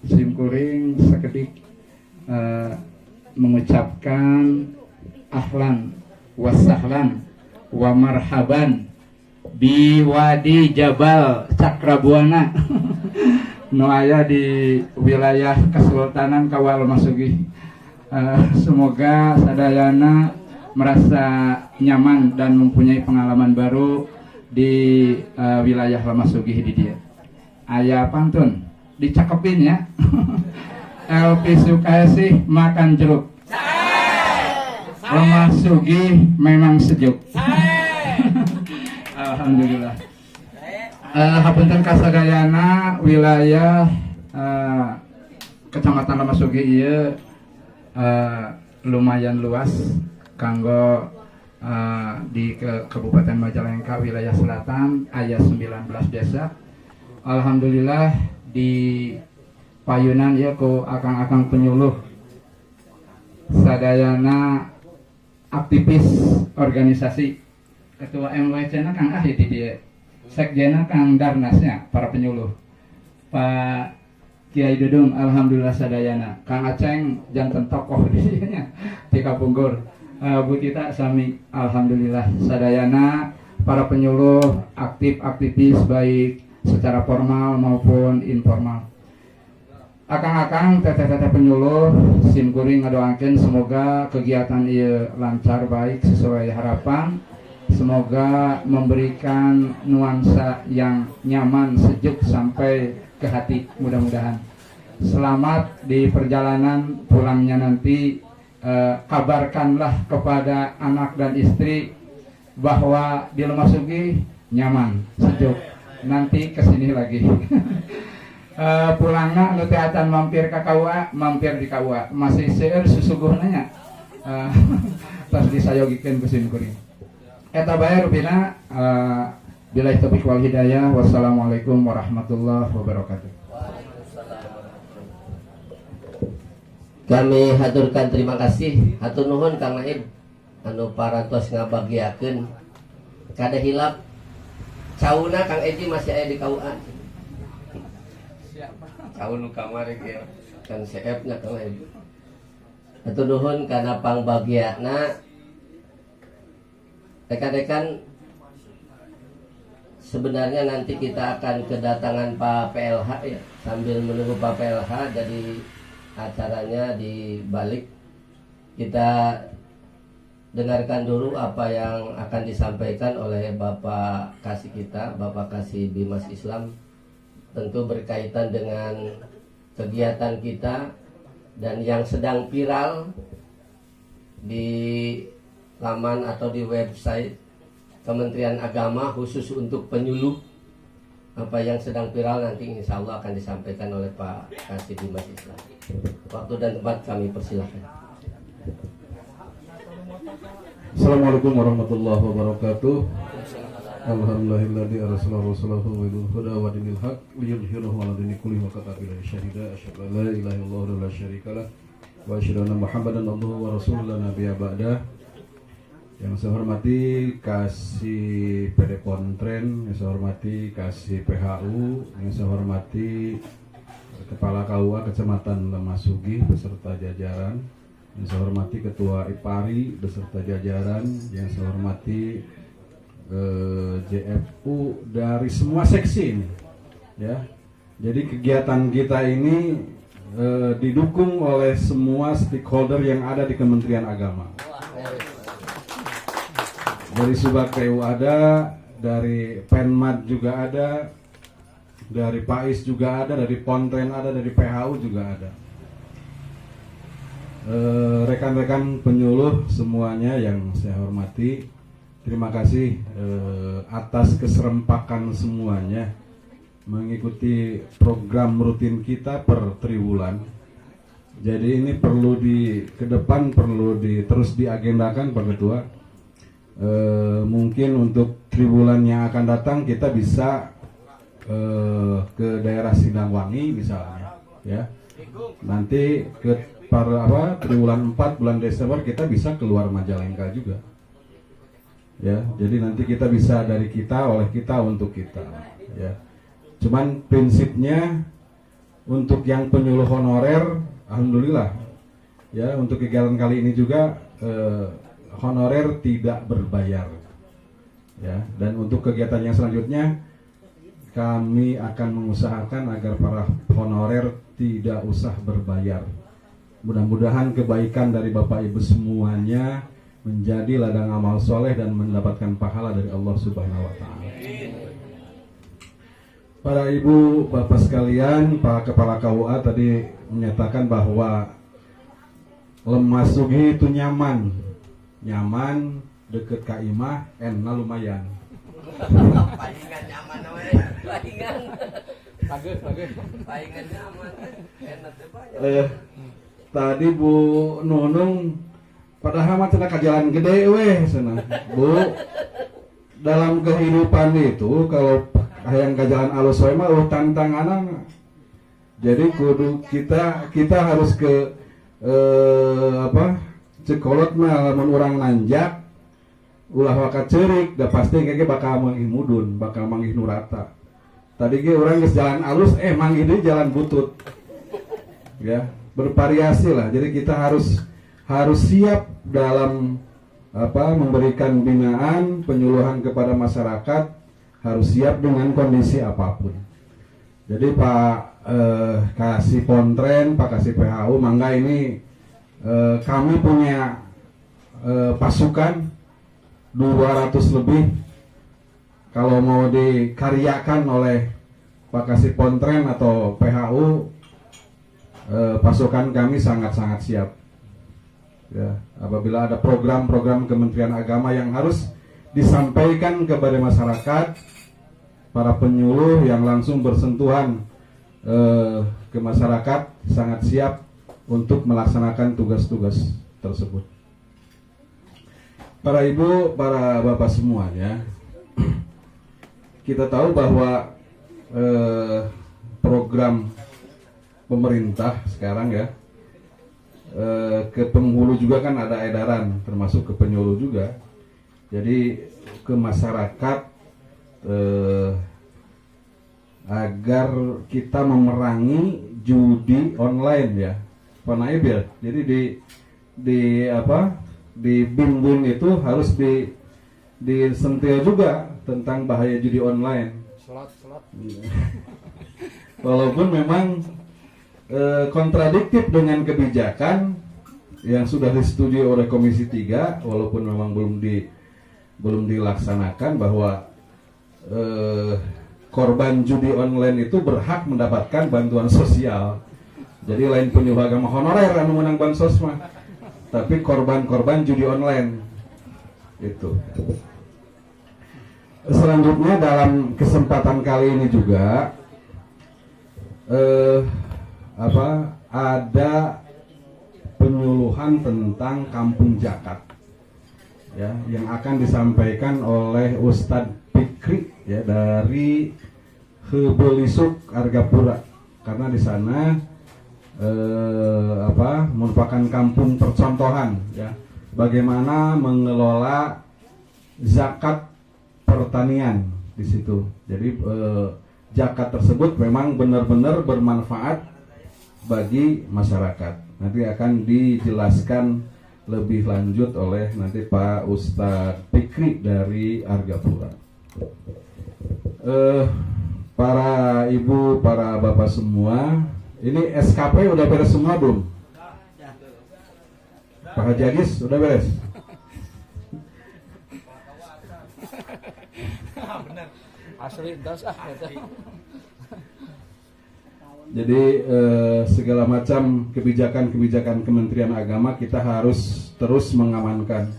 simkuring sekedik mengucapkan ahlan wasahlan wa marhaban di Wadi Jabal Cakrabuana nu aya di wilayah Kesultanan Kawal Masugi. Semoga sadayana merasa nyaman dan mempunyai pengalaman baru di wilayah Lamasugi di dia. Aya pantun dicakepin ya. LP Sukasih makan jeruk. Lamasugi memang sejuk. Alhamdulillah. Hapunten kasadayana wilayah Kecamatan Lamasugi ieu lumayan luas kanggo di Kabupaten Majalengka wilayah selatan aya 19 desa. Alhamdulillah di payunan ieu ku akang-akang penyuluh sadayana aktivis organisasi. Ketua MWC-na Kang Ahid di dia, sekjena Kang Darnasnya, para penyuluh Pak Kiai Dudung, alhamdulillah sadayana. Kang Aceng janten tokoh di dinya di Kapungkur. Bu Tita sami alhamdulillah sadayana para penyuluh aktivis baik secara formal maupun informal. Akang-akang teteh-teteh penyuluh simkuring ngadoakeun semoga kegiatan ieu lancar baik sesuai harapan. Semoga memberikan nuansa yang nyaman, sejuk sampai ke hati mudah-mudahan. Selamat di perjalanan pulangnya nanti. Kabarkanlah kepada anak dan istri bahwa di Lamasugi nyaman, sejuk. Nanti kesini lagi. Pulangna nu teh atan mampir ka KUA, mampir di KUA. Masih seueur susuguhna nya. Tos disayogikeun ku simkuring. Eta bae rupina billahi taufiq wal hidayah. Wassalamualaikum warahmatullahi wabarakatuh. Kami haturkan terima kasih hatur nuhun Kang Naib anu parantos ngabagiakeun kada hilap cauna Kang Eji masih aya di KUA. Caun nu kamari ge Kang CF nya Kang Naib. Hatur nuhun kana pangbagiana. Rekan-rekan, sebenarnya nanti kita akan kedatangan Pak PLH ya. Sambil menunggu Pak PLH, jadi acaranya dibalik. Kita dengarkan dulu apa yang akan disampaikan oleh Bapak Kasih kita, Bapak Kasih Bimas Islam, tentu berkaitan dengan kegiatan kita dan yang sedang viral di laman atau di website Kementerian Agama khusus untuk penyuluh. Apa yang sedang viral nanti insya Allah akan disampaikan oleh Pak Kasih Bimas Islam. Waktu dan tempat kami persilahkan. Assalamualaikum warahmatullahi wabarakatuh. Alhamdulillahilladzi arsala rasulahu bil huda wa dinil haq liyudhhirahu 'ala dini kullihi wa kafa billahi syahida asyhadu an la ilaha illallah wa la syarikalah wa asyhadu anna muhammadan abduhu wa rasuluhu la nabiyya ba'da. Yang saya hormati Kasih PD Pontren, yang saya hormati Kasih PHU, yang saya hormati Kepala KUA Kecamatan Lemasugi beserta jajaran, yang saya hormati Ketua IPARI beserta jajaran, yang saya hormati JFU dari semua seksi ini, ya. Jadi kegiatan kita ini didukung oleh semua stakeholder yang ada di Kementerian Agama. Dari Subak PU ada, dari Penmat juga ada, dari PAIS juga ada, dari Pontren ada, dari PHU juga ada. Rekan-rekan penyuluh semuanya yang saya hormati, terima kasih atas keserempakan semuanya mengikuti program rutin kita per triwulan. Jadi ini perlu ke depan perlu terus diagendakan Pak Ketua. Mungkin untuk triwulan yang akan datang kita bisa ke daerah Sindangwangi misalnya, ya. Nanti ke triwulan 4 bulan Desember kita bisa keluar Majalengka juga, ya. Jadi nanti kita bisa dari kita, oleh kita, untuk kita, ya. Cuman prinsipnya untuk yang penyuluh honorer, alhamdulillah, ya, untuk kegiatan kali ini juga honorer tidak berbayar, ya. Dan untuk kegiatan yang selanjutnya kami akan mengusahakan agar para honorer tidak usah berbayar. Mudah-mudahan kebaikan dari Bapak Ibu semuanya menjadi ladang amal soleh dan mendapatkan pahala dari Allah Subhanahu wa Ta'ala. Para Ibu Bapak sekalian, Pak Kepala KUA tadi menyatakan bahwa Lemasugi itu nyaman, deket ka imah, enak lumayan. Palingan nyaman we. Palingan. Palingan nyaman. Enak teh banyak. Tadi Bu Nunung padahal mah cenah ka jalan gede weh cenah. Bu, dalam kehidupan itu kalau hayang ka jalan alus we mah tantanganna. Jadi kudu kita harus ke cekolot mah lamun urang nanjak ulah wakat ceurik da pasti kayaknya bakal manggih mudun, bakal manggih nurata. Tadi ge urang geus jalan alus manggih deui jalan butut. Ya, bervariasi lah. Jadi kita harus siap dalam memberikan binaan, penyuluhan kepada masyarakat, harus siap dengan kondisi apapun. Jadi Pak Kasih Pontren, Pak Kasih PHU, mangga ini kami punya pasukan 200 lebih. Kalau mau dikaryakan oleh Pak Kasih Pontren atau PHU, pasukan kami sangat-sangat siap. Ya, apabila ada program-program Kementerian Agama yang harus disampaikan kepada masyarakat, para penyuluh yang langsung bersentuhan ke masyarakat sangat siap untuk melaksanakan tugas-tugas tersebut. Para ibu, para bapak semuanya, kita tahu bahwa program pemerintah sekarang ya, ke penghulu juga kan ada edaran, termasuk ke penyuluh juga. Jadi ke masyarakat agar kita memerangi judi online ya. Pak Naib ya. Jadi di bimbing itu harus disentil juga tentang bahaya judi online. Walaupun memang kontradiktif dengan kebijakan yang sudah disetujui oleh Komisi 3 walaupun memang belum dilaksanakan bahwa korban judi online itu berhak mendapatkan bantuan sosial. Jadi lain penyuluh agama honorer anu menang bansos mah, tapi korban judi online itu. Selanjutnya dalam kesempatan kali ini juga ada penyuluhan tentang kampung zakat ya, yang akan disampaikan oleh Ustadz Fikri ya dari Hebelisuk Argapura, karena di sana merupakan kampung percontohan ya bagaimana mengelola zakat pertanian di situ. Jadi zakat tersebut memang benar-benar bermanfaat bagi masyarakat. Nanti akan dijelaskan lebih lanjut oleh nanti Pak Ustadz Fikri dari Argapura. Para ibu, para bapak semua, ini SKP udah beres semua belum? Pak Haji Agis udah beres? Bener. Asli das Jadi segala macam kebijakan Kementerian Agama kita harus terus mengamankan.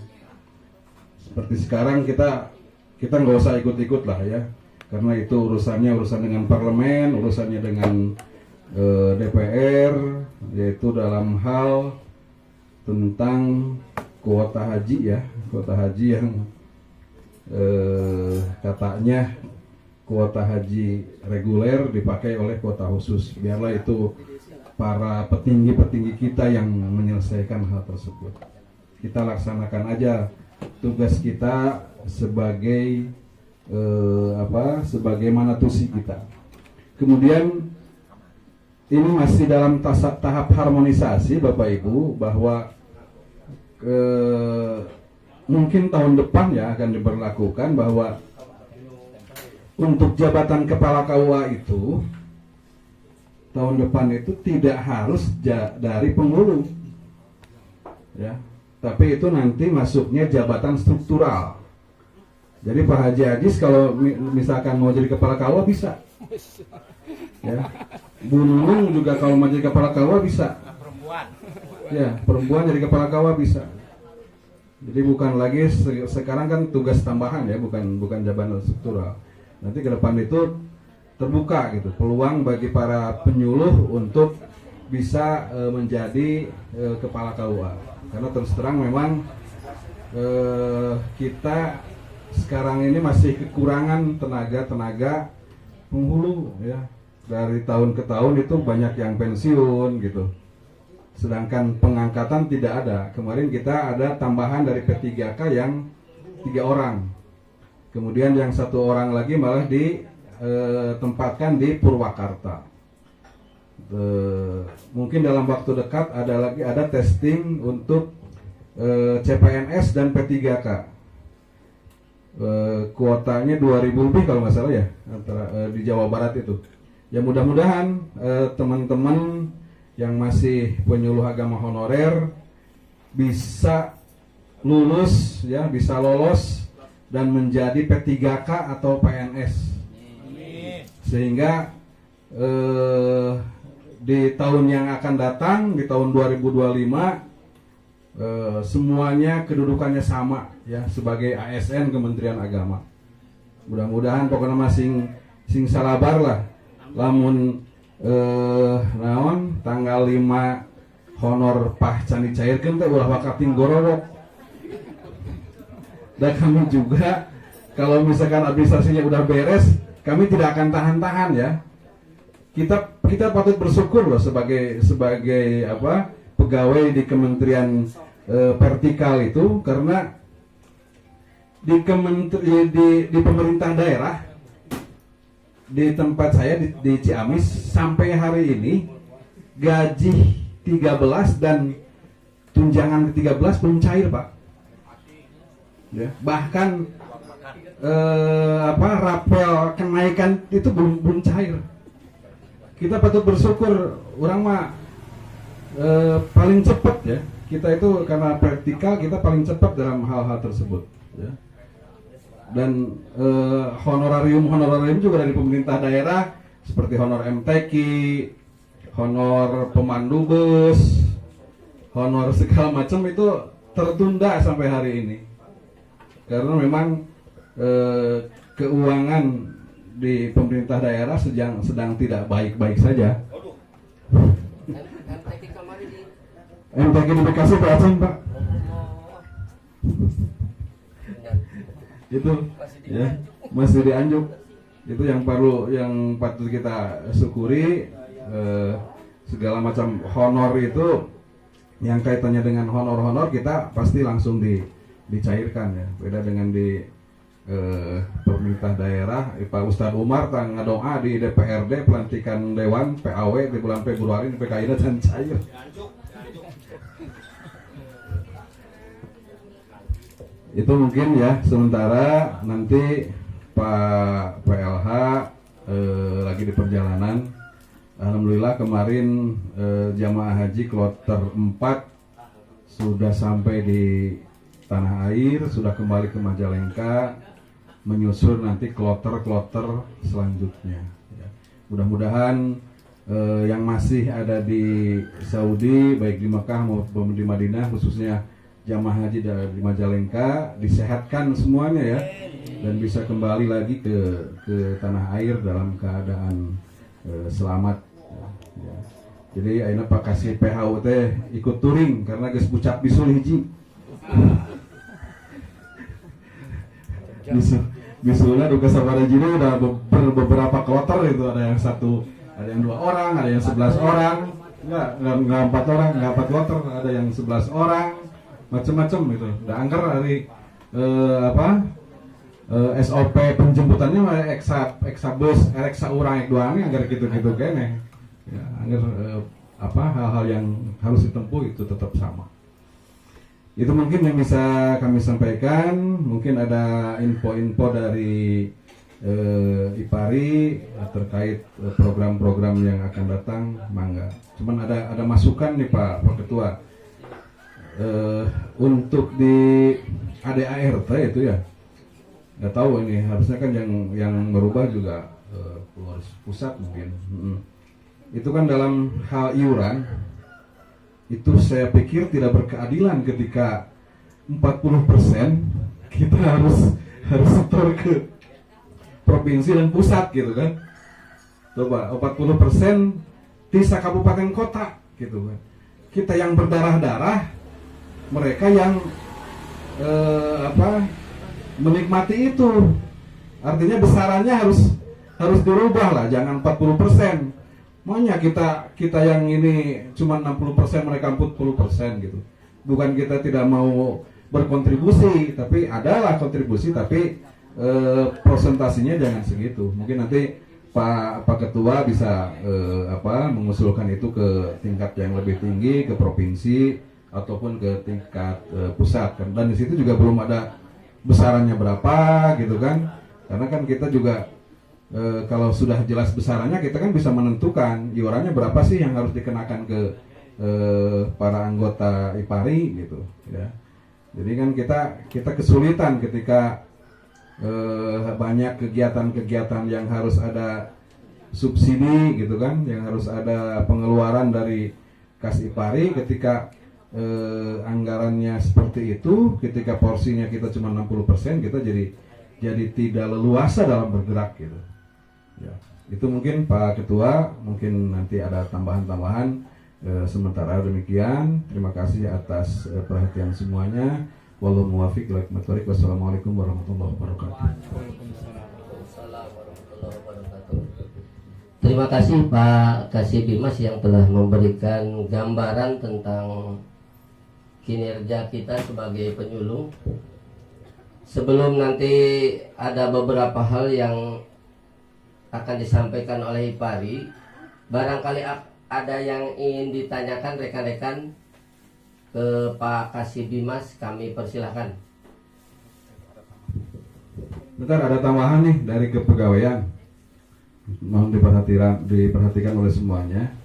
Seperti sekarang kita nggak usah ikut-ikut lah ya, karena itu urusan dengan parlemen, urusannya dengan DPR, yaitu dalam hal tentang kuota haji ya, kuota haji yang katanya kuota haji reguler dipakai oleh kuota khusus. Biarlah itu para petinggi-petinggi kita yang menyelesaikan hal tersebut. Kita laksanakan aja tugas kita sebagai sebagaimana tusi kita. Kemudian ini masih dalam tahap harmonisasi Bapak Ibu, bahwa mungkin tahun depan ya akan diberlakukan bahwa untuk jabatan kepala KUA itu tahun depan itu tidak harus dari penghulu ya, tapi itu nanti masuknya jabatan struktural. Jadi Pak Haji Agis kalau misalkan mau jadi kepala KUA bisa ya, Bu Nunung juga kalau mau jadi kepala KUA bisa ya, perempuan jadi kepala KUA bisa. Jadi bukan lagi sekarang kan tugas tambahan ya, bukan jabatan struktural. Nanti ke depan itu terbuka gitu peluang bagi para penyuluh untuk bisa menjadi kepala KUA. Karena terus terang memang kita sekarang ini masih kekurangan tenaga penghulu ya. Dari tahun ke tahun itu banyak yang pensiun gitu. Sedangkan pengangkatan tidak ada. Kemarin kita ada tambahan dari P3K yang 3 orang. Kemudian yang 1 orang lagi malah ditempatkan di Purwakarta. Mungkin dalam waktu dekat ada testing untuk CPNS dan P3K. Kuotanya 2.000 lebih kalau nggak salah ya, antara di Jawa Barat itu. Ya mudah-mudahan teman-teman yang masih penyuluh agama honorer bisa lulus ya, bisa lolos dan menjadi P3K atau PNS. Sehingga di tahun yang akan datang, di tahun 2025 semuanya kedudukannya sama ya, sebagai ASN Kementerian Agama. Mudah-mudahan pokoknya masing salabar lah. Lamun naon tanggal 5 honor pah can dicairkeun teh ulah wakating gororok. Dan kami juga kalau misalkan administrasinya udah beres, kami tidak akan tahan-tahan ya. Kita patut bersyukur loh sebagai pegawai di kementerian vertikal itu, karena di pemerintah daerah di tempat saya di Ciamis sampai hari ini gaji 13 dan tunjangan ke-13 belum cair Pak ya, bahkan rapel kenaikan itu belum cair. Kita patut bersyukur, orang mah paling cepat ya kita itu karena praktikal kita paling cepat dalam hal-hal tersebut ya. Dan honorarium juga dari pemerintah daerah seperti honor MTQ, honor pemandu bus, honor segala macam itu tertunda sampai hari ini karena memang keuangan di pemerintah daerah sedang tidak baik-baik saja. MTQ di Bekasi berapa Pak? Itu ya masih dianjuk. Itu yang patut kita syukuri. Segala macam honor itu yang kaitannya dengan honor kita pasti langsung dicairkan ya. Beda dengan di pemerintah daerah, Pak Ustadz Umar tang ngadoa di DPRD pelantikan Dewan PAW di bulan Februari di PKI dan cair. Itu mungkin ya sementara, nanti Pak PLH lagi di perjalanan. Alhamdulillah kemarin jamaah haji kloter 4 sudah sampai di tanah air, sudah kembali ke Majalengka, menyusul nanti kloter-kloter selanjutnya ya. Mudah-mudahan yang masih ada di Saudi, baik di Mekah maupun di Madinah, khususnya jamaah haji di Majalengka, disehatkan semuanya ya, dan bisa kembali lagi ke tanah air dalam keadaan selamat ya. Jadi ayeuna Pak kasih PHU teh ikut touring karena geus bucap bisul hiji. Bisulnya duka sabaraha jina udah beberapa kloter itu, ada yang 2 orang, ada yang 11 orang, enggak 4 orang, enggak 4 kloter, ada yang 11 orang, macam-macam gitu. Udah angker dari SOP penjemputannya mah eksa bus, eksa urang doang anggar gitu-gitu kene. Ya, anggar hal-hal yang harus ditempuh itu tetap sama. Itu mungkin yang bisa kami sampaikan. Mungkin ada info-info dari IPARI terkait program-program yang akan datang, mangga. Cuman ada masukan nih Pak Ketua. Untuk di ADART itu ya, nggak tahu ini harusnya kan yang merubah juga pusat mungkin. Itu kan dalam hal iuran itu saya pikir tidak berkeadilan ketika 40% kita harus setor ke provinsi dan pusat gitu kan. Coba 40% desa kabupaten kota gitu kan. Kita yang berdarah-darah, mereka yang menikmati itu. Artinya besarannya harus dirubah lah, jangan 40%. Maunya kita yang ini cuma 60%, mereka 40% gitu. Bukan kita tidak mau berkontribusi, tapi adalah kontribusi, tapi prosentasinya jangan segitu. Mungkin nanti Pak Ketua bisa mengusulkan itu ke tingkat yang lebih tinggi, ke provinsi ataupun ke tingkat pusat kan. Dan di situ juga belum ada besarannya berapa gitu kan. Karena kan kita juga kalau sudah jelas besarannya, kita kan bisa menentukan iurannya berapa sih yang harus dikenakan ke para anggota IPARI gitu ya. Jadi kan kita kesulitan ketika banyak kegiatan-kegiatan yang harus ada subsidi gitu kan, yang harus ada pengeluaran dari kas IPARI. Ketika anggarannya seperti itu, ketika porsinya kita cuma 60%, kita jadi tidak leluasa dalam bergerak gitu. Ya, itu mungkin Pak Ketua, mungkin nanti ada tambahan-tambahan. Sementara demikian, terima kasih atas perhatian semuanya. Wallahu muwaffiq ila aqwamit thoriq. Wassalamualaikum warahmatullahi wabarakatuh. Terima kasih Pak Kasih Bimas yang telah memberikan gambaran tentang kinerja kita sebagai penyuluh. Sebelum nanti ada beberapa hal yang akan disampaikan oleh IPARI, barangkali ada yang ingin ditanyakan rekan-rekan ke Pak Kasih Bimas, kami persilahkan. Bentar, ada tambahan nih dari kepegawaian. Mohon diperhatikan oleh semuanya.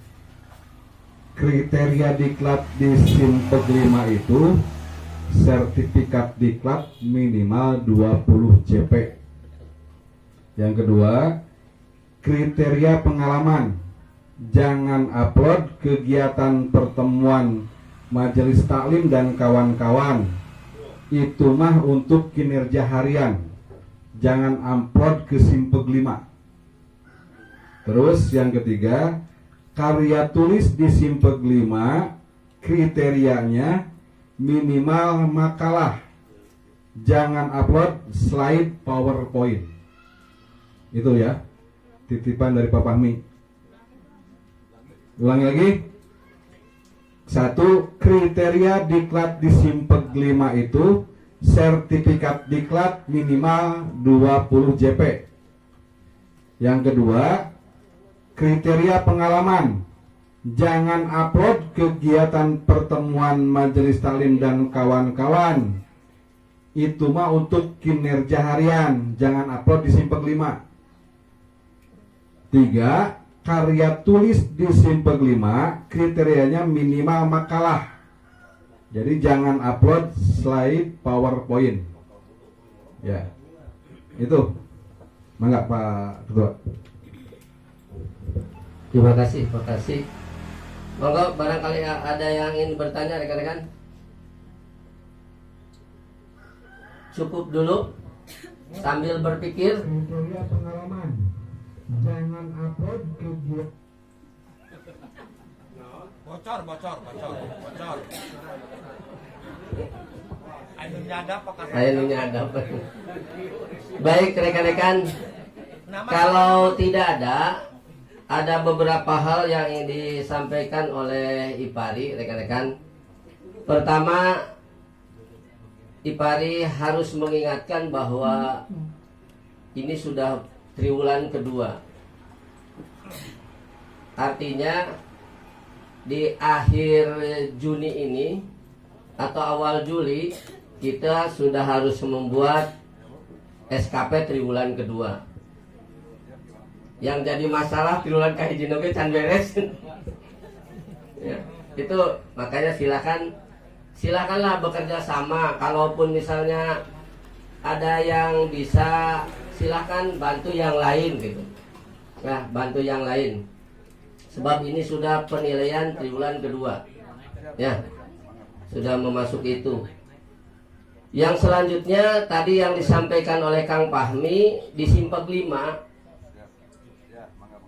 kriteria diklat di Simpeg 5 itu sertifikat diklat minimal 20 CP. Yang kedua, kriteria pengalaman, jangan upload kegiatan pertemuan majelis taklim dan kawan-kawan. Itu mah untuk kinerja harian, jangan upload ke Simpeg 5. Terus yang ketiga, karya tulis di Simpeg 5 kriterianya minimal makalah, jangan upload slide PowerPoint. Itu ya, titipan dari Pak Fahmi. Ulangi lagi. 1. Kriteria diklat di Simpeg 5 itu sertifikat diklat minimal 20 JP. Yang kedua, kriteria pengalaman, jangan upload kegiatan pertemuan majelis taklim dan kawan-kawan. Itu mah untuk kinerja harian, jangan upload di Simpeg 5. 3. Karya tulis di Simpeg 5 kriterianya minimal makalah. Jadi jangan upload slide PowerPoint. Ya. Itu. Mangga Pak Ketua. Terima kasih, terima kasih. Monggo barangkali ada yang ingin bertanya rekan-rekan. Cukup dulu sambil berpikir. Kriteria pengalaman, jangan upload kegiatan. Bocor. Ayo nyadap pakai. Ayo nyadap. Baik rekan-rekan, kalau tidak ada beberapa hal yang ingin disampaikan oleh Ipari rekan-rekan. Pertama, Ipari harus mengingatkan bahwa ini sudah triwulan kedua. Artinya di akhir Juni ini atau awal Juli kita sudah harus membuat SKP triwulan kedua. Yang jadi masalah triwulan kahiji oge can beres. Ya, itu makanya silakanlah bekerja sama. Kalaupun misalnya ada yang bisa, silakan bantu yang lain gitu. Nah, bantu yang lain. Sebab ini sudah penilaian triwulan kedua. Ya. Sudah memasuki itu. Yang selanjutnya tadi yang disampaikan oleh Kang Fahmi di Simpeg 5.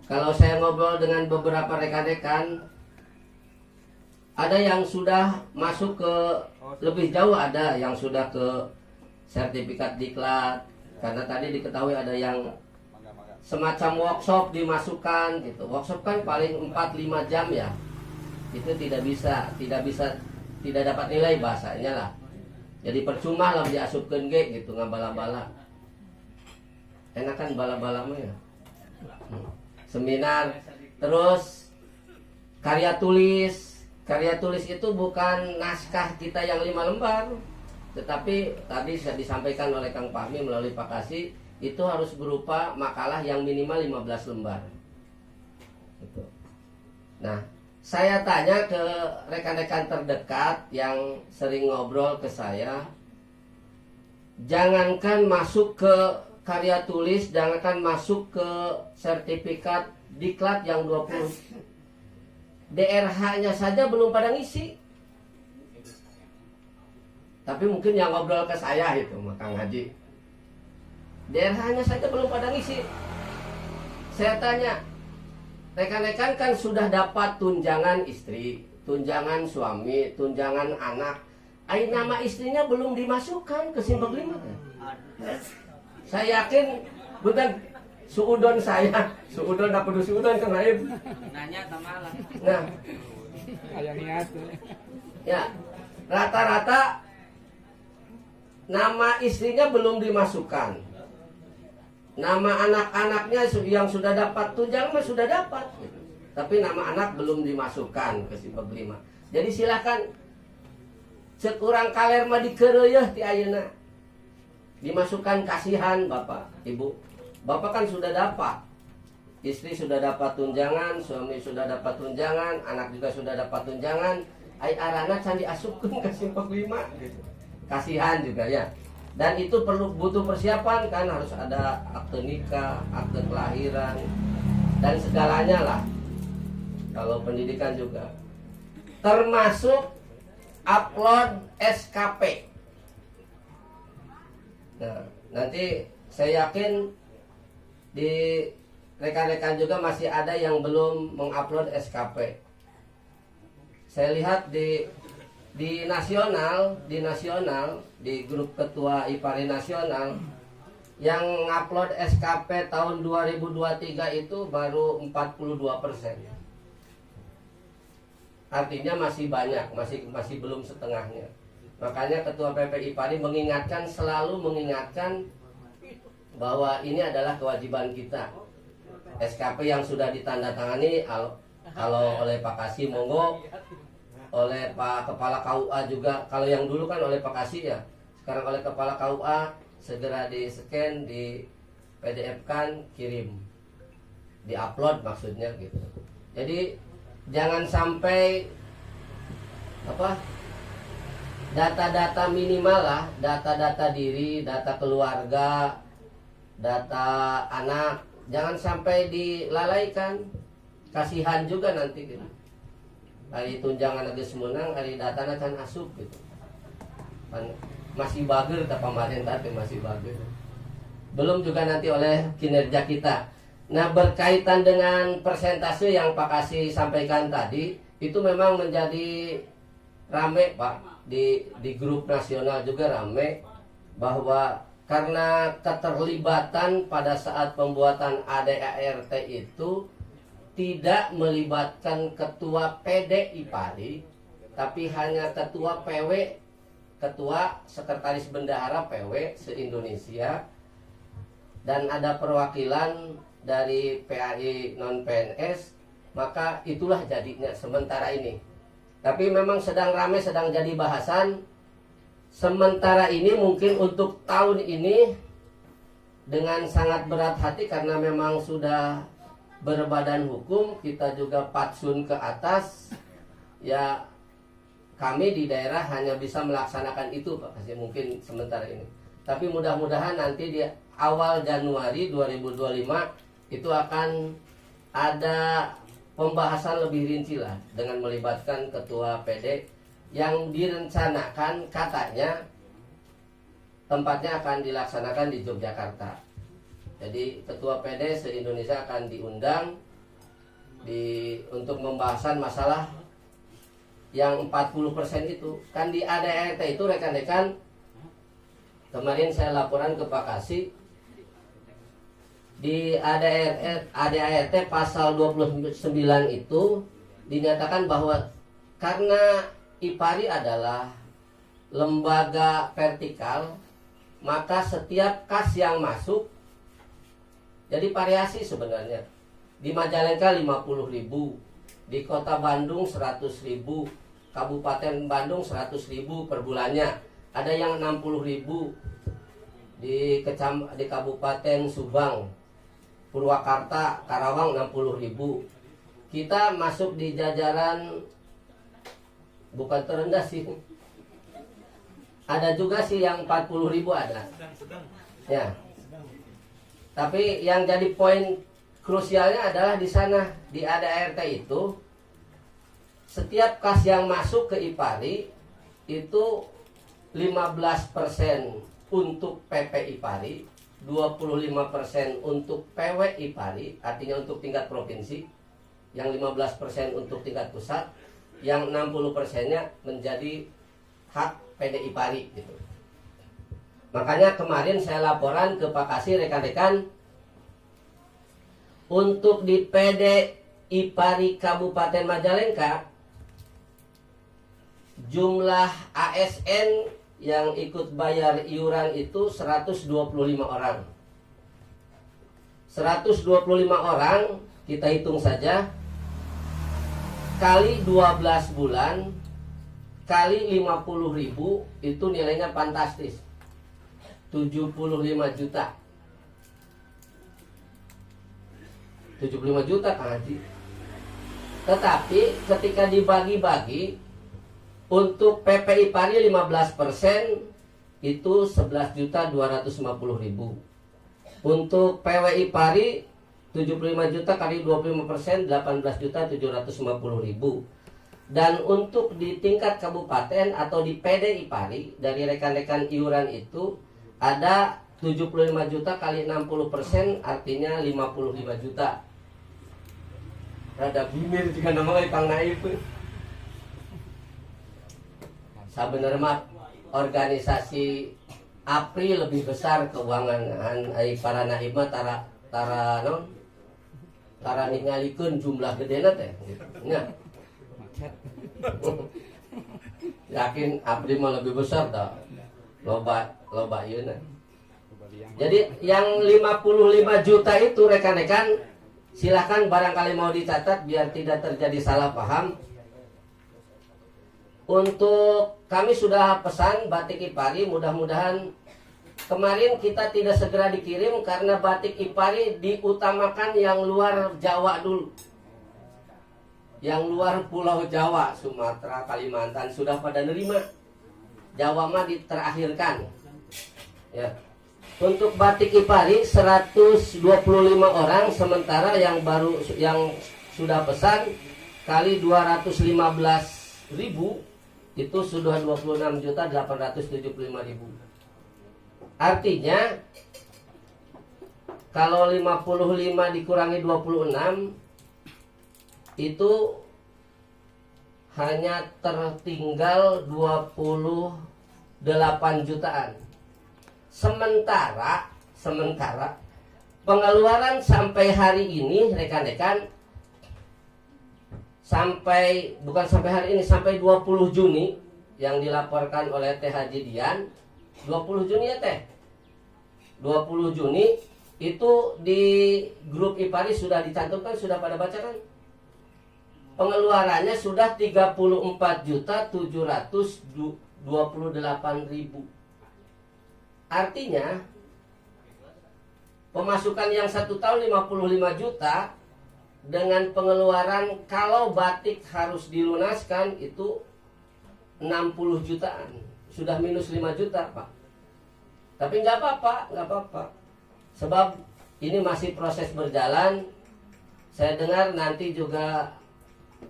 Kalau saya ngobrol dengan beberapa rekan-rekan, ada yang sudah masuk ke lebih jauh, ada yang sudah ke sertifikat diklat. Karena tadi diketahui ada yang semacam workshop dimasukkan gitu. Workshop kan paling 4-5 jam ya. Itu tidak dapat nilai bahasanya lah. Jadi percuma lah diasupkeun ge gitu ngabala-bala. Enakan bala-bala mah ya. Seminar, terus karya tulis. Karya tulis itu bukan naskah kita yang 5 lembar, tetapi tadi sudah disampaikan oleh Kang Fahmi melalui Pak Kasih, itu harus berupa makalah yang minimal 15 lembar. Gitu. Nah, saya tanya ke rekan-rekan terdekat yang sering ngobrol ke saya, jangankan masuk ke karya tulis, jangankan masuk ke sertifikat diklat yang 20, DRH-nya saja belum pada ngisi. Tapi mungkin yang ngobrol ke saya itu, Kang Haji, DRH-nya saja belum pada ngisi. Saya tanya, rekan-rekan kan sudah dapat tunjangan istri, tunjangan suami, tunjangan anak. Nama istrinya belum dimasukkan ke Simpeg 5. Saya yakin, bukan suudon saya, suudon apa suudon kan lain. Nanya sama lah. Nah, Ayang niat. ya rata-rata nama istrinya belum dimasukkan. Nama anak-anaknya yang sudah dapat tunjangan sudah dapat, tapi nama anak belum dimasukkan ke Simpeg 5. Jadi silakan cek urang kaler mah dikeureuh ti ayeuna. Dimasukkan kasihan Bapak, Ibu. Bapak kan sudah dapat. istri sudah dapat tunjangan, suami sudah dapat tunjangan, anak juga sudah dapat tunjangan, ai arana can diasupkeun ka simpang 5 gitu. Kasihan juga ya. Dan itu butuh persiapan kan, harus ada akte nikah, akte kelahiran dan segalanya lah. Kalau pendidikan juga. Termasuk upload SKP. Nah, nanti saya yakin di rekan-rekan juga masih ada yang belum mengupload SKP. Saya lihat di nasional, di grup ketua IPARI nasional yang ngupload SKP tahun 2023 itu baru 42%. Artinya masih banyak, masih belum setengahnya. Makanya ketua PP IPARI selalu mengingatkan bahwa ini adalah kewajiban kita. SKP yang sudah ditandatangani kalau oleh Pak Kasih monggo, oleh Pak Kepala KUA juga. Kalau yang dulu kan oleh Pak Kasih ya, sekarang oleh Kepala KUA segera di-scan, di PDF-kan, kirim, di-upload maksudnya gitu. Jadi jangan sampai data-data minimal lah, data-data diri, data keluarga, data anak, jangan sampai dilalaikan. Kasihan juga nanti gitu. Hari tunjangan geus meunang, hari datana can asup gitu. Masih bager ta pamarentah teh masih bager. Belum juga nanti oleh kinerja kita. Nah, berkaitan dengan persentase yang Pak Kasih sampaikan tadi, itu memang menjadi rame Pak, di grup nasional juga rame, bahwa karena keterlibatan pada saat pembuatan ADART itu tidak melibatkan ketua PD IPARI, tapi hanya ketua PW, ketua sekretaris bendahara PW se-Indonesia, dan ada perwakilan dari PAI non PNS, maka itulah jadinya sementara ini. Tapi memang sedang ramai, sedang jadi bahasan. Sementara ini mungkin untuk tahun ini dengan sangat berat hati karena memang sudah berbadan hukum, kita juga patsun ke atas. Ya, kami di daerah hanya bisa melaksanakan itu Pak Kasih mungkin sementara ini. Tapi mudah-mudahan nanti di awal Januari 2025 itu akan ada pembahasan lebih rinci lah dengan melibatkan ketua PD yang direncanakan katanya tempatnya akan dilaksanakan di Yogyakarta. Jadi ketua PD se-Indonesia akan diundang untuk pembahasan masalah yang 40% itu. Kan di ADART itu rekan-rekan, kemarin saya laporan ke Pak Kasih, di ADART pasal 29 itu dinyatakan bahwa karena IPARI adalah lembaga vertikal, maka setiap kas yang masuk jadi variasi sebenarnya. Di Majalengka 50.000, di Kota Bandung 100.000, Kabupaten Bandung 100.000 per bulannya. Ada yang 60.000 di Kabupaten Subang, Purwakarta, Karawang 60.000. Kita masuk di jajaran bukan terendah sih. Ada juga sih yang 40.000 ada. Ya. Tapi yang jadi poin krusialnya adalah di sana, di ADART itu setiap kas yang masuk ke IPARI itu 15% untuk PP IPARI, 25% untuk PW IPARI, artinya untuk tingkat provinsi, yang 15% untuk tingkat pusat, yang 60%-nya menjadi hak PD IPARI gitu. Makanya kemarin saya laporan ke Pak Kasih rekan-rekan, untuk di PD IPARI Kabupaten Majalengka jumlah ASN yang ikut bayar iuran itu 125 orang. 125 orang kita hitung saja, kali 12 bulan, kali 50.000, itu nilainya fantastis, 75 juta. 75 75 juta Kang Haji. Tetapi ketika dibagi-bagi untuk PPI Pari 15% itu 11.250.000. Untuk PWI Pari 75 juta kali 25% 18.750.000. Dan untuk di tingkat kabupaten atau di PDI Pari dari rekan-rekan iuran itu ada 75 juta kali 60% artinya 55 juta. Rada bimir jika namanya Kang Naif. Sebenarnya mah organisasi APRI lebih besar keuangan para naib mah tara ningalikeun jumlah gedena teh. Nya. Yakin APRI mah lebih besar dah. Loba ieu na. Jadi yang 55 juta itu rekan-rekan silahkan barangkali mau dicatat biar tidak terjadi salah paham. Untuk kami sudah pesan batik Ipari, mudah-mudahan kemarin kita tidak segera dikirim karena batik Ipari diutamakan yang luar Jawa dulu. Yang luar Pulau Jawa, Sumatera, Kalimantan sudah pada nerima. Jawa mah terakhirkan. Ya. Untuk batik Ipari 125 orang, sementara yang sudah pesan kali 215.000 itu sudah 26.875.000. Artinya kalau 55 dikurangi 26 itu hanya tertinggal 28 jutaan. Sementara pengeluaran sampai hari ini rekan-rekan sampai 20 Juni yang dilaporkan oleh Teh Haji Dian, 20 Juni ya Teh. 20 Juni itu di grup Ipari sudah dicantumkan, sudah pada baca kan? Pengeluarannya sudah 34.728.000. Artinya pemasukan yang 1 tahun 55 juta dengan pengeluaran kalau batik harus dilunaskan itu 60 jutaan. Sudah minus 5 juta Pak. Tapi nggak apa-apa. Sebab ini masih proses berjalan. Saya dengar nanti juga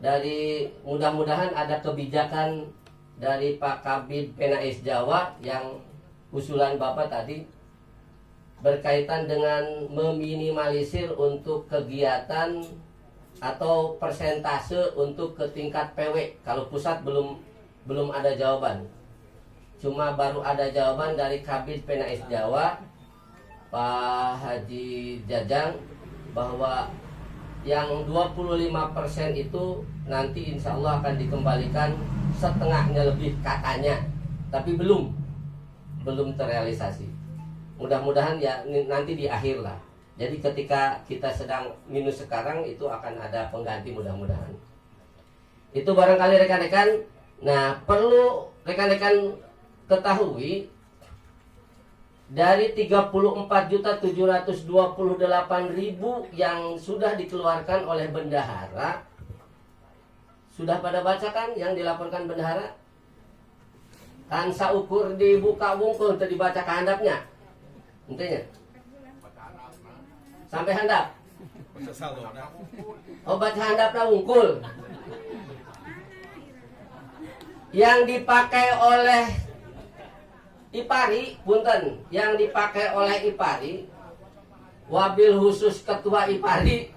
dari mudah-mudahan ada kebijakan dari Pak Kabid Penais Jawa yang usulan Bapak tadi berkaitan dengan meminimalisir untuk kegiatan atau persentase untuk ke tingkat PW. Kalau pusat belum ada jawaban. Cuma baru ada jawaban dari Kabid Penais Jawa Pak Haji Jajang bahwa yang 25% itu nanti insya Allah akan dikembalikan setengahnya lebih katanya, tapi belum terrealisasi. Mudah-mudahan ya nanti di akhir lah. Jadi ketika kita sedang minus sekarang itu akan ada pengganti mudah-mudahan. Itu barangkali rekan-rekan. Nah perlu rekan-rekan ketahui dari 34.728.000 yang sudah dikeluarkan oleh bendahara. Sudah pada baca kan yang dilaporkan bendahara? Kan saukur dibuka wungkul untuk dibaca ke handapnya. Intinya sampai handap. Oh baca handapnya wungkul. Yang dipakai oleh Ipari, punten, yang dipakai oleh Ipari, wabil khusus ketua Ipari,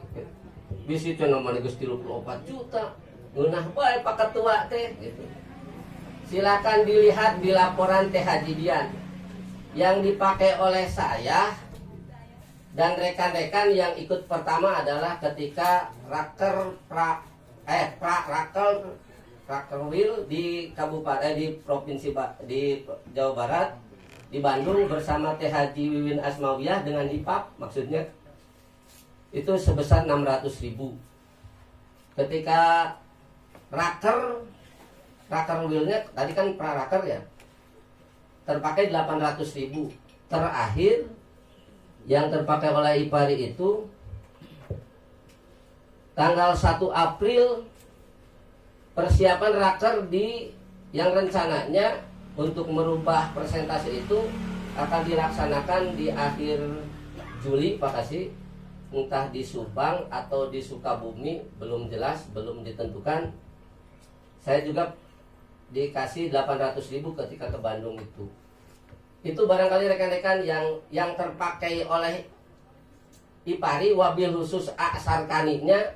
bisi itu nomornya 34 juta, ngunah baik Pak Ketua teh. Gitu. Silakan dilihat di laporan Teh Haji Dian. Yang dipakai oleh saya dan rekan-rekan yang ikut pertama adalah ketika Rakerwil di kabupaten di provinsi di Jawa Barat di Bandung bersama Teh Haji Wiwin Asmawiyah dengan IPAP maksudnya itu sebesar 600.000. Ketika Rakerwilnya tadi kan praraker ya terpakai 800.000. Terakhir yang terpakai oleh Ipari itu tanggal 1 April persiapan raker yang rencananya untuk merubah persentase itu akan dilaksanakan di akhir Juli Pak Kasih, entah di Subang atau di Sukabumi, belum jelas, belum ditentukan. Saya juga dikasih 800.000 ketika ke Bandung itu. Itu barangkali rekan-rekan yang terpakai oleh IPARI, wabil khusus Sarkaninya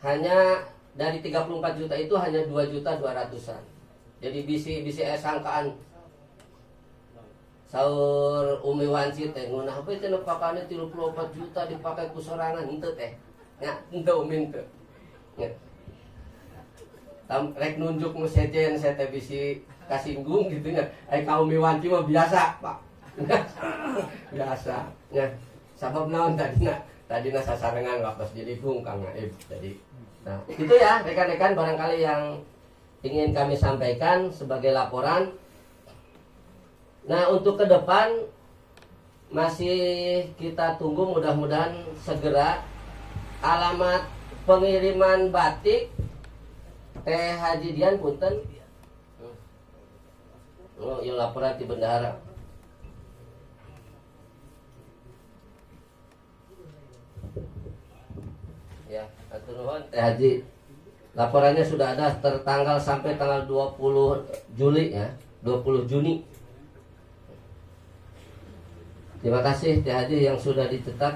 hanya dari 34 juta itu hanya 2.200.000-an. Jadi bisi sangkaan saur Umi Wanci teh ngunah apa itu nepakane 34 juta dipakai ku sorangan henteu teh. Nya henteu Umi teu. Nya. Rek nunjuk nu sejen saya teh bisi kasinggung gitu nya. Kaum Umi Wanci mah biasa, Pak. Biasa. Nya. Sabab naon tadina sasarengan waktu jadi Kang Naib. Jadi nah, itu ya rekan-rekan barangkali yang ingin kami sampaikan sebagai laporan. Nah, untuk ke depan masih kita tunggu, mudah-mudahan segera alamat pengiriman batik Teh Haji Dian punten. Oh, yang laporan di bendahara. Ya, atur nuhun Teh Haji. Laporannya sudah ada tertanggal sampai tanggal 20 Juli ya, 20 Juni. Terima kasih Teh Haji yang sudah dicetak.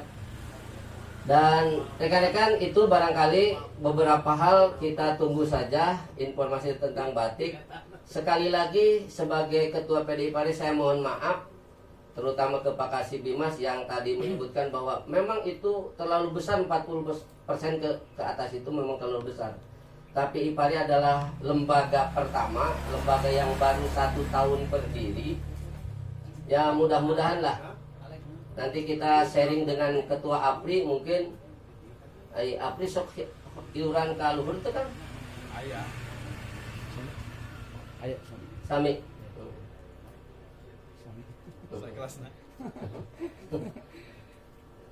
Dan rekan-rekan itu barangkali beberapa hal kita tunggu saja informasi tentang batik. Sekali lagi sebagai Ketua PDIPARI saya mohon maaf terutama ke Pak Kasih Bimas yang tadi menyebutkan bahwa memang itu terlalu besar, 40% ke atas itu memang terlalu besar. Tapi IPARI adalah lembaga pertama, lembaga yang baru 1 tahun berdiri. Ya mudah-mudahan lah nanti kita sharing dengan Ketua APRI, mungkin APRI sok iuran ka luhur itu kan? Ayo. Sami.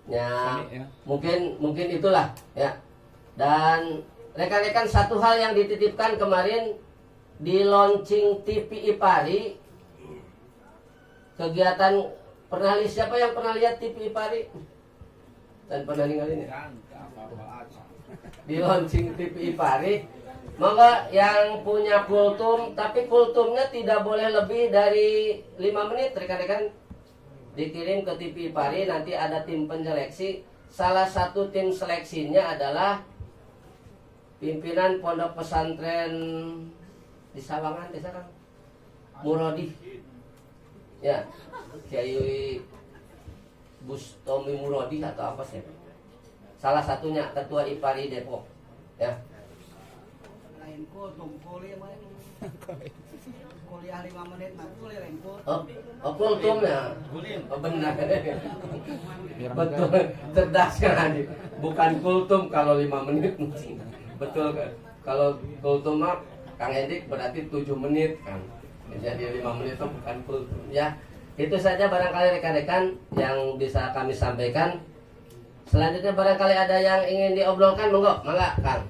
Ya, mungkin itulah ya. Dan rekan-rekan satu hal yang dititipkan kemarin di launching TV IPARI, kegiatan pernah lihat, siapa yang pernah lihat TV IPARI dan pernah ninggalin ya? Di launching TV IPARI, monggo yang punya kultum, tapi kultumnya tidak boleh lebih dari 5 menit rekan-rekan. Dikirim ke TV IPARI, nanti ada tim penyeleksi. Salah satu tim seleksinya adalah pimpinan pondok pesantren di Sawangan, desa kan? Murodi. Ya, Kiai Bustomi Murodi atau apa sih? Salah satunya ketua IPARI Depok. Ya. Lain kultum kuliah mah. Kuliah 5 menit mah kuliah lain kultum. Oh, kultum ya. Oh, benar. Betul, cerdas kan. Bukan kultum kalau 5 menit. Betul kan? Kalau kultum mah Kang Hendik berarti 7 menit kan. Jadi 5 menit itu bukan kultum ya. Itu saja barangkali rekan-rekan yang bisa kami sampaikan. Selanjutnya barangkali ada yang ingin diobrolkan, monggo, mangga Kang.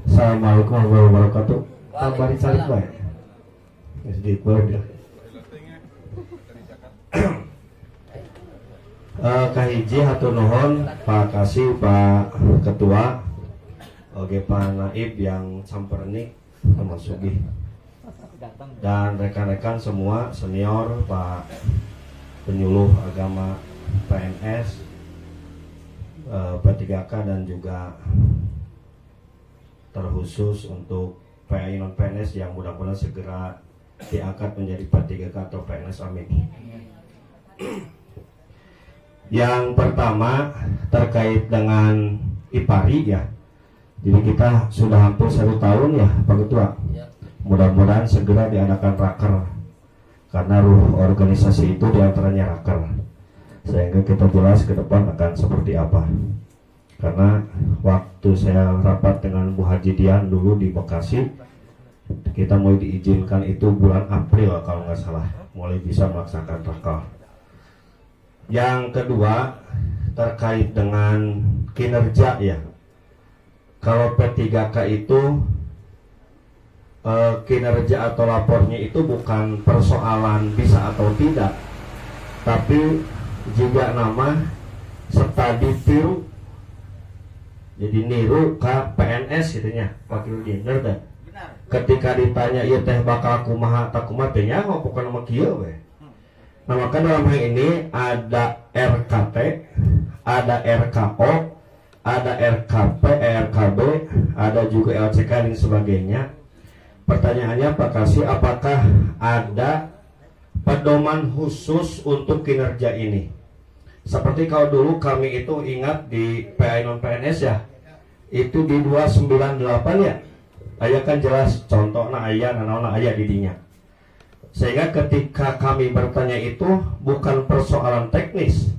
Assalamualaikum warahmatullahi wabarakatuh. Kabarin saling baik. SD Kuarda. Kahiji hatur nuhun Pak Kasih, Pak Ketua, oke Pak Naib yang sampernik teman sugih, dan rekan-rekan semua senior, Pak penyuluh agama PNS, P3K, dan juga terkhusus untuk PAI non PNS yang mudah-mudahan segera diangkat menjadi P3K atau PNS, amin. Yang pertama terkait dengan IPARI ya. Jadi kita sudah hampir 1 tahun ya Pak Ketua. Mudah-mudahan segera diadakan raker, karena ruh organisasi itu diantaranya raker, sehingga kita jelas ke depan akan seperti apa. Karena waktu saya rapat dengan Bu Haji Dian dulu di Bekasi, kita mulai diizinkan itu bulan April kalau nggak salah, mulai bisa melaksanakan rakal. Yang kedua terkait dengan kinerja ya. Kalau P3K itu kinerja atau lapornya itu bukan persoalan bisa atau tidak, tapi juga nama serta ditiru. Jadi niru ke PNS itunya Wakil Dinner dah. Ketika ditanya ieu teh bakal kumaha tak kumaha teh nyaho pokona mah kieu we. Nah maka dalam hal ini ada RKT, ada RKO, ada RKP, RKB, ada juga LCK dan sebagainya. Pertanyaannya Pak Kasih, apakah ada pedoman khusus untuk kinerja ini? Seperti kalau dulu kami itu ingat di PI non PNS ya, itu di 298 ya, ayah kan jelas contohnya ayah, nanawana ayah didinya. Sehingga ketika kami bertanya itu bukan persoalan teknis,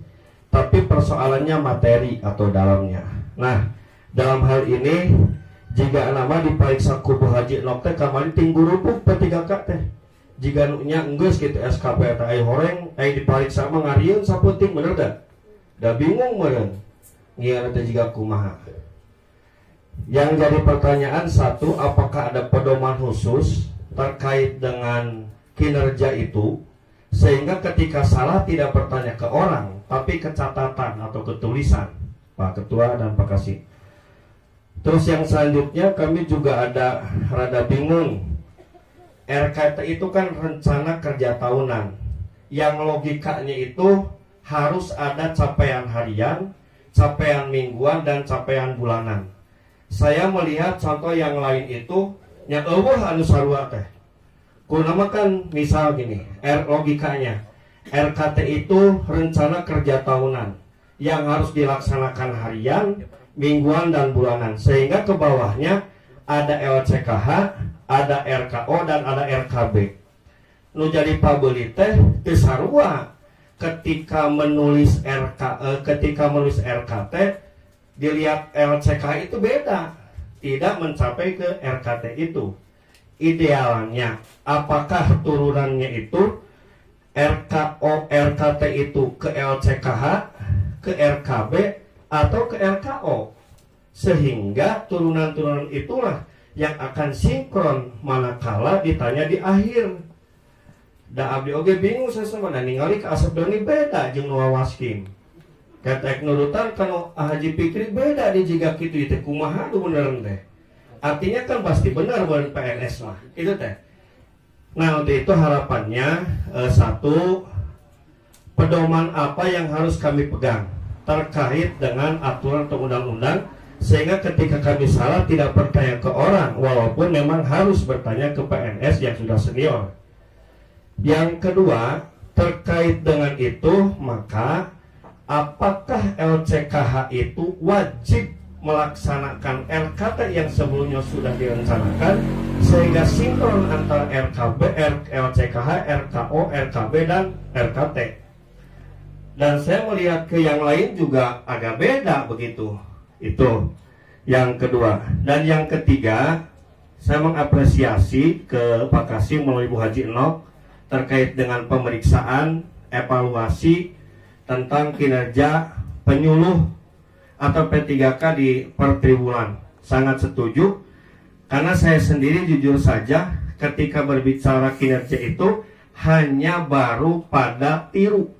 tapi persoalannya materi atau dalamnya. Nah, dalam hal ini jika nama diperiksa kubu Haji Nokte kamari tingguru pun P3K teh. Jika nya enggeus gitu SKP eta ai horeng ai dipariksa mah ngarieun sapenting bener dah. Da bingung meureun. Ngieu teh jiga kumaha. Yang jadi pertanyaan satu, apakah ada pedoman khusus terkait dengan kinerja itu sehingga ketika salah tidak bertanya ke orang tapi ke catatan atau ke tulisan Pak Ketua dan Pak Kasih. Terus yang selanjutnya kami juga ada rada bingung. RKT itu kan rencana kerja tahunan yang logikanya itu harus ada capaian harian, capaian mingguan, dan capaian bulanan. Saya melihat contoh yang lain itu nya eueuh anu sarua teh. Kunama kan misal gini, logikanya RKT itu rencana kerja tahunan yang harus dilaksanakan harian, mingguan, dan bulanan, sehingga ke bawahnya ada LCKH, ada RKO, dan ada RKB. Nu jadi pabeuli teh teu sarua ketika menulis RKT dilihat LCKH itu beda, tidak mencapai ke RKT itu. Idealnya apakah turunannya itu RKO RKT itu ke LCKH, ke RKB, atau ke RKO, sehingga turunan-turunan itulah yang akan sinkron manakala ditanya di akhir. Da abdi oge bingung sesemana ningali ka Asep Doni beda jeung nu Waskim. Ketek nurutan kana Haji Fikri beda di jiga kitu teh kumaha tuh beneran teh. Artinya kan pasti benar bukan PNS mah. Itu teh. Nah, untuk itu harapannya satu, pedoman apa yang harus kami pegang terkait dengan aturan atau undang-undang, sehingga ketika kami salah tidak bertanya ke orang, walaupun memang harus bertanya ke PNS yang sudah senior. Yang kedua, terkait dengan itu, maka apakah LCKH itu wajib melaksanakan RKT yang sebelumnya sudah direncanakan sehingga sinkron antara RKB, LCKH, RKO, RKB, dan RKT. Dan saya melihat ke yang lain juga agak beda begitu. Itu yang kedua. Dan yang ketiga, saya mengapresiasi ke Pak Kasih melalui Bu Haji Enok terkait dengan pemeriksaan evaluasi tentang kinerja penyuluh atau P3K di per triwulan. Sangat setuju, karena saya sendiri jujur saja ketika berbicara kinerja itu hanya baru pada tiru,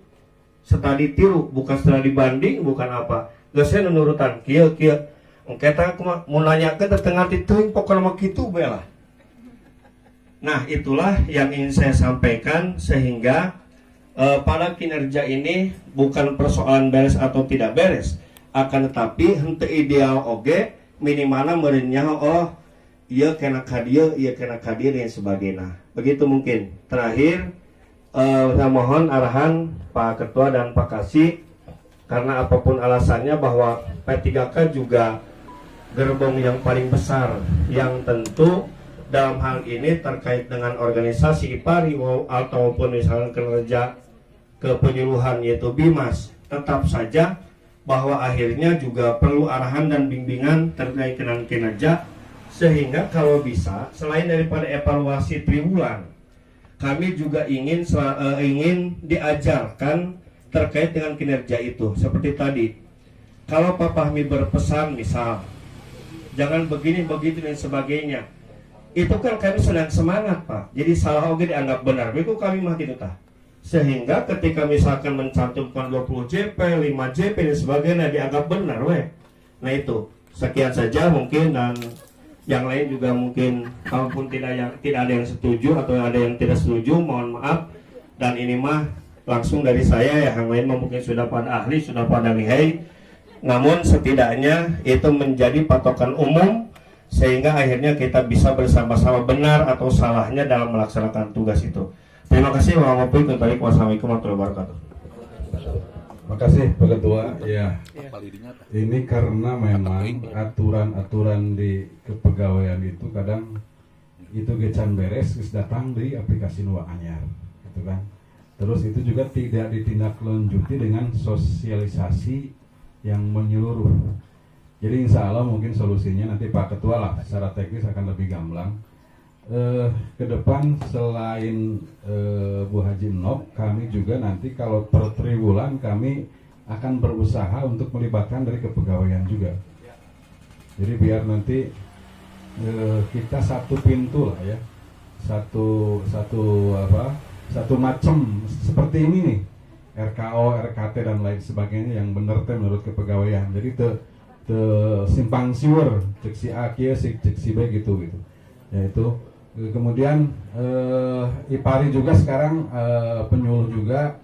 studi tiru, bukan studi banding, bukan apa. Gak saya nurutan kieu engketa mau nanya ke tengah teuing pokokna mah kitu bae lah. Nah, itulah yang ingin saya sampaikan, sehingga pada kinerja ini bukan persoalan beres atau tidak beres, akan tetapi henteu ideal oge minimalna meureun nyaho oh ieu kena ka dieu, ieu kena ka dieu dan sebagainya. Begitu mungkin. Terakhir saya mohon arahan Pak Ketua dan Pak Kasih, karena apapun alasannya bahwa P3K juga gerbong yang paling besar yang tentu dalam hal ini terkait dengan organisasi IPARI ataupun misalnya kinerja kepenyuluhan yaitu BIMAS, tetap saja bahwa akhirnya juga perlu arahan dan bimbingan terkait dengan kinerja, sehingga kalau bisa selain daripada evaluasi triwulan, kami juga ingin diajarkan terkait dengan kinerja itu. Seperti tadi, kalau Pak Fahmi berpesan misal jangan begini begitu dan sebagainya, itu kan kami sedang semangat Pak, jadi salah oke dianggap benar, itu kami mah gitu tah. Sehingga ketika misalkan mencantumkan 20 JP, 5 JP dan sebagainya dianggap benar weh. Nah itu, sekian saja mungkin, dan yang lain juga mungkin kalaupun tidak ada yang setuju atau ada yang tidak setuju, mohon maaf. Dan ini mah langsung dari saya ya, yang lain mungkin sudah pada ahli, sudah pada lihai. Namun setidaknya itu menjadi patokan umum sehingga akhirnya kita bisa bersama-sama benar atau salahnya dalam melaksanakan tugas itu. Terima kasih Wassalamualaikum warahmatullahi wabarakatuh. Makasih Pak Ketua. Ya, ini karena memang aturan-aturan di kepegawaian itu kadang itu gecan beres terus datang di aplikasi nu anyar, gitu kan. Terus itu juga tidak ditindaklanjuti dengan sosialisasi yang menyeluruh. Jadi insya Allah mungkin solusinya nanti Pak Ketua lah secara teknis akan lebih gamblang. Ke depan selain Bu Haji Nok, kami juga nanti kalau per triwulan kami akan berusaha untuk melibatkan dari kepegawaian juga. Jadi biar nanti kita satu pintu lah ya, satu macam seperti ini nih, RKO, RKT dan lain sebagainya yang benar teh menurut kepegawaian. Jadi te simpang siur, cek si A kia, cek si B gitu. Yaitu kemudian IPARI juga sekarang penyuluh juga,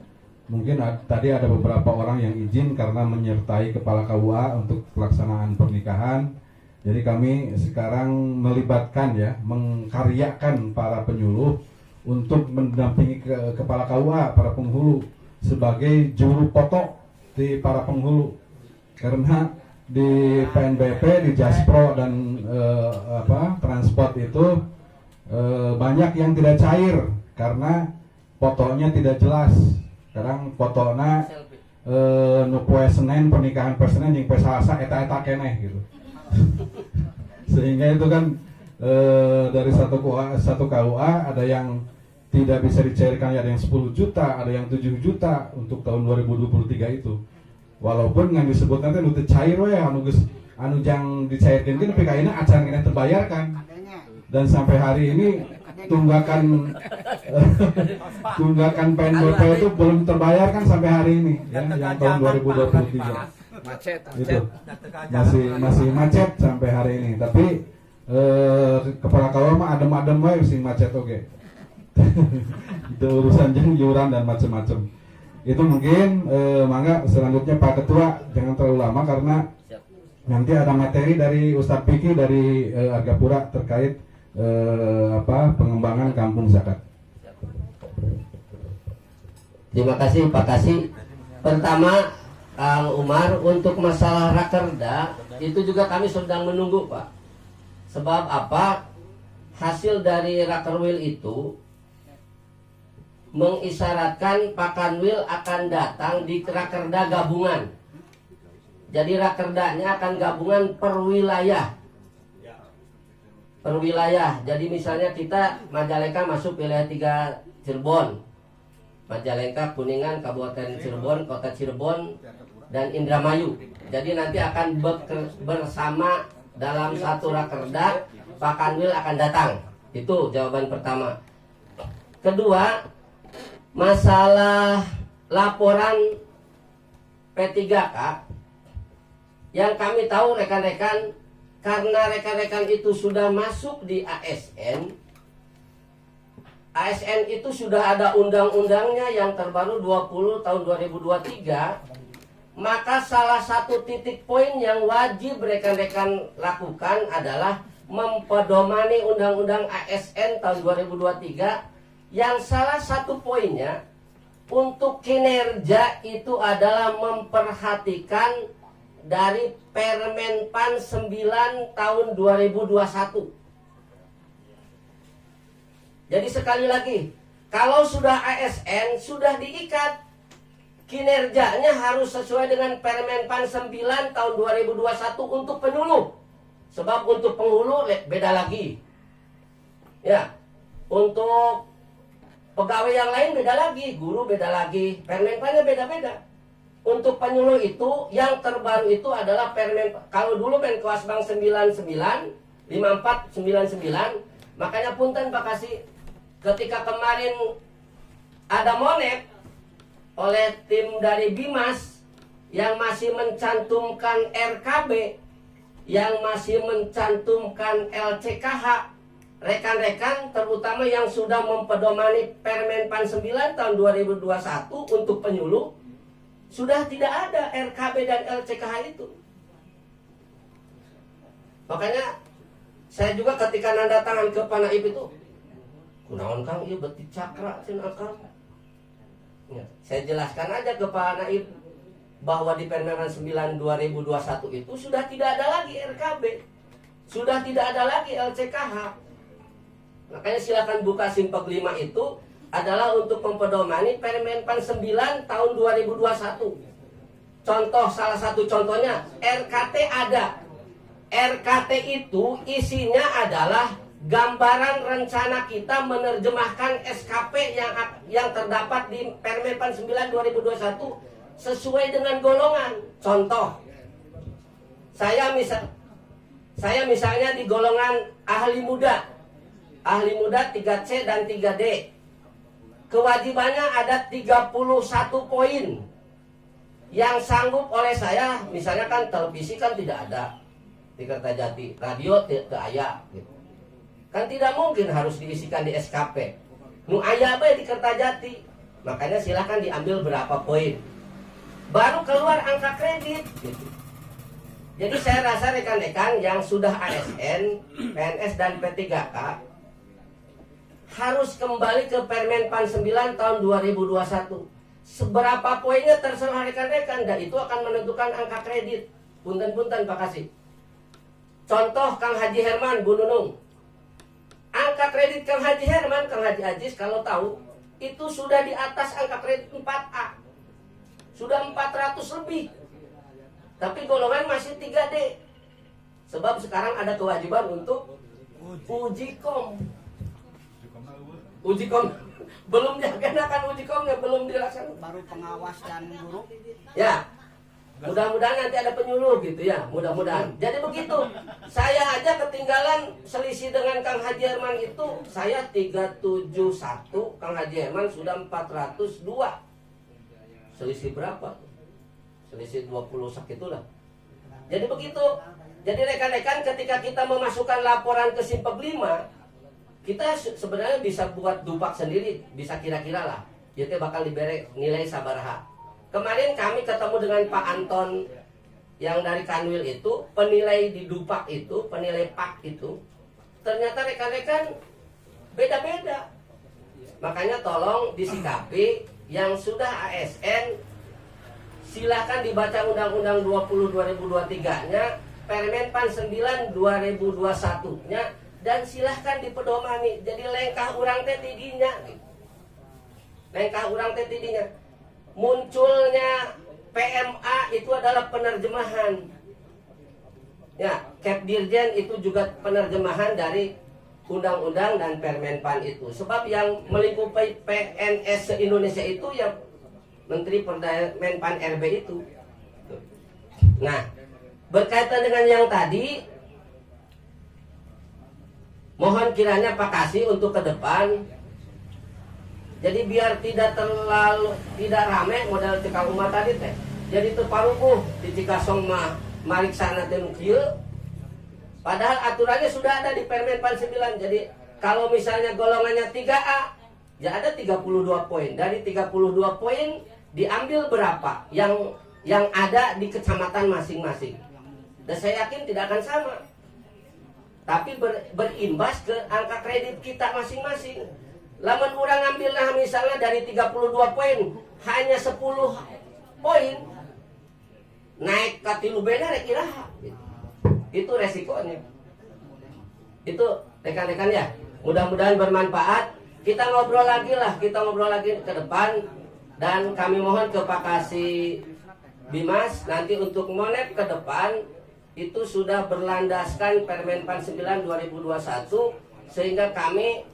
mungkin tadi ada beberapa orang yang izin karena menyertai kepala KUA untuk pelaksanaan pernikahan. Jadi kami sekarang melibatkan ya, mengkaryakan para penyuluh untuk mendampingi kepala KUA, para penghulu sebagai juru foto di para penghulu. Karena di PNBP, di Jaspro dan transport itu banyak yang tidak cair karena fotonya tidak jelas. Sekarang fotonya nu poe Senin pernikahan per Senin yang per Selasa eta keneh gitu. Sehingga itu kan dari satu KUA ada yang tidak bisa dicairkan, ada yang 10 juta, ada yang 7 juta untuk tahun 2023 itu. Walaupun yang disebut nanti nu teu cair we anu jang dicairkeun kan PKI-na acan kena terbayarkan. Dan sampai hari ini tunggakan PNBP itu belum terbayarkan sampai hari ini ya, yang tahun 2023 itu masih macet sampai hari ini. Tapi kepala KUA mah adem-adem wae sing macet oke. Itu urusan yuran dan macam-macam. Itu mungkin mangga selanjutnya Pak Ketua jangan terlalu lama karena nanti ada materi dari Ustadz Piki dari Argapura terkait pengembangan kampung zakat. Terima kasih Pak Kasih. Pertama Kang Umar, untuk masalah rakerda itu juga kami sedang menunggu Pak. Sebab apa? Hasil dari rakerwil itu mengisyaratkan Pak Kanwil akan datang di rakerda gabungan. Jadi rakerdanya akan gabungan per wilayah. Per wilayah. Jadi misalnya kita Majalengka masuk wilayah 3 Cirebon. Majalengka, Kuningan, Kabupaten Cirebon, Kota Cirebon, dan Indramayu. Jadi nanti akan bersama dalam satu rakerda, Pak Kanwil akan datang. Itu jawaban pertama. Kedua, masalah laporan P3K yang kami tahu rekan-rekan, karena rekan-rekan itu sudah masuk di ASN itu sudah ada undang-undangnya yang terbaru 20 tahun 2023. Maka salah satu titik poin yang wajib rekan-rekan lakukan adalah mempedomani undang-undang ASN tahun 2023, yang salah satu poinnya untuk kinerja itu adalah memperhatikan dari Permenpan 9 tahun 2021. Jadi sekali lagi, kalau sudah ASN sudah diikat, kinerjanya harus sesuai dengan Permenpan 9 tahun 2021 untuk penyuluh. Sebab untuk penghulu beda lagi. Ya, untuk pegawai yang lain beda lagi, guru beda lagi, Permenpannya beda-beda. Untuk penyuluh itu yang terbaru itu adalah Permenpan. Kalau dulu Menkosbang 99 5499, makanya punten Pak Kasih, ketika kemarin ada monet oleh tim dari Bimas yang masih mencantumkan RKB, yang masih mencantumkan LCKH, rekan-rekan terutama yang sudah mempedomani Permenpan 9 tahun 2021 untuk penyuluh, sudah tidak ada RKB dan LCKH itu. Makanya saya juga ketika nanda tangan ke Pak Naib itu, kunaon Kang ieu beti cakra cen akal. Ya, saya jelaskan aja ke Pak Naib bahwa di Permenpan 9 2021 itu sudah tidak ada lagi RKB, sudah tidak ada lagi LCKH. Makanya silakan buka Simpeg 5 itu adalah untuk mempedomani Permenpan 9 tahun 2021. Contoh, salah satu contohnya RKT ada. RKT itu isinya adalah gambaran rencana kita menerjemahkan SKP yang terdapat di Permenpan 9 2021 sesuai dengan golongan. Contoh, saya misalnya di golongan ahli muda 3C dan 3D. Kewajibannya ada 31 poin yang sanggup oleh saya. Misalnya kan televisi kan tidak ada di Kertajati, radio tidak ada gitu. Kan tidak mungkin harus diisikan di SKP. Nu aya bae di Kertajati. Makanya silahkan diambil berapa poin. Baru keluar angka kredit gitu. Jadi saya rasa rekan-rekan yang sudah ASN, PNS dan P3K harus kembali ke Permenpan 9 tahun 2021. Seberapa poinnya terserah rekan-rekan dan itu akan menentukan angka kredit. Punten-punten Pak Kasih. Contoh Kang Haji Herman, Bu Nunung. Angka kredit Kang Haji Herman, Kang Haji Ajis kalau tahu, itu sudah di atas angka kredit 4A. Sudah 400 lebih. Tapi golongan masih 3D. Sebab sekarang ada kewajiban untuk uji kom. Uji kom belum dilaksanakan, uji komnya belum dilaksanakan. Baru pengawas dan guru. Ya. Mudah-mudahan nanti ada penyuluh gitu ya, mudah-mudahan. Jadi begitu. Saya aja ketinggalan selisih dengan Kang Haji Herman itu, saya 371, Kang Haji Herman sudah 402. Selisih berapa? Selisih 20 sakitulah. Jadi begitu. Jadi rekan-rekan ketika kita memasukkan laporan ke Simpeg 5, kita sebenarnya bisa buat dupak sendiri, bisa kira-kira lah. Itu bakal diberi nilai sabaraha. Kemarin kami ketemu dengan Pak Anton yang dari Kanwil itu, penilai di Dupak itu, penilai PAK itu, ternyata rekan-rekan beda-beda. Makanya tolong disikapi yang sudah ASN, silakan dibaca Undang-Undang 20 2023-nya, Permenpan 9 2021-nya, dan silahkan dipedomani. Jadi lengkah urang teh tidinya. Lengkah urang teh tidinya. Munculnya PMA itu adalah penerjemahan. Ya, Kepdirjen itu juga penerjemahan dari undang-undang dan Permenpan itu. Sebab yang melingkupi PNS se-Indonesia itu ya Menteri Menpan RB itu. Nah, berkaitan dengan yang tadi, mohon kiranya Pak Kasih untuk ke depan. Jadi biar tidak rame model cekal umat tadi teh. Jadi terparukuh di Cikasong mah mariksana teh nu kieu. Padahal aturannya sudah ada di Permenpan 9. Jadi kalau misalnya golongannya 3A, ya ada 32 poin. Dari 32 poin diambil berapa yang ada di kecamatan masing-masing. Dan saya yakin tidak akan sama. Tapi berimbas ke angka kredit kita masing-masing. Lamun orang ngambil nah misalnya dari 32 poin hanya 10 poin naik ke 3 beda kira itu resikonya. Itu rekan-rekan ya, mudah-mudahan bermanfaat. Kita ngobrol lagi ke depan Dan kami mohon ke Pak Kasih Bimas nanti untuk Monep ke depan itu sudah berlandaskan Permenpan 9 2021 sehingga kami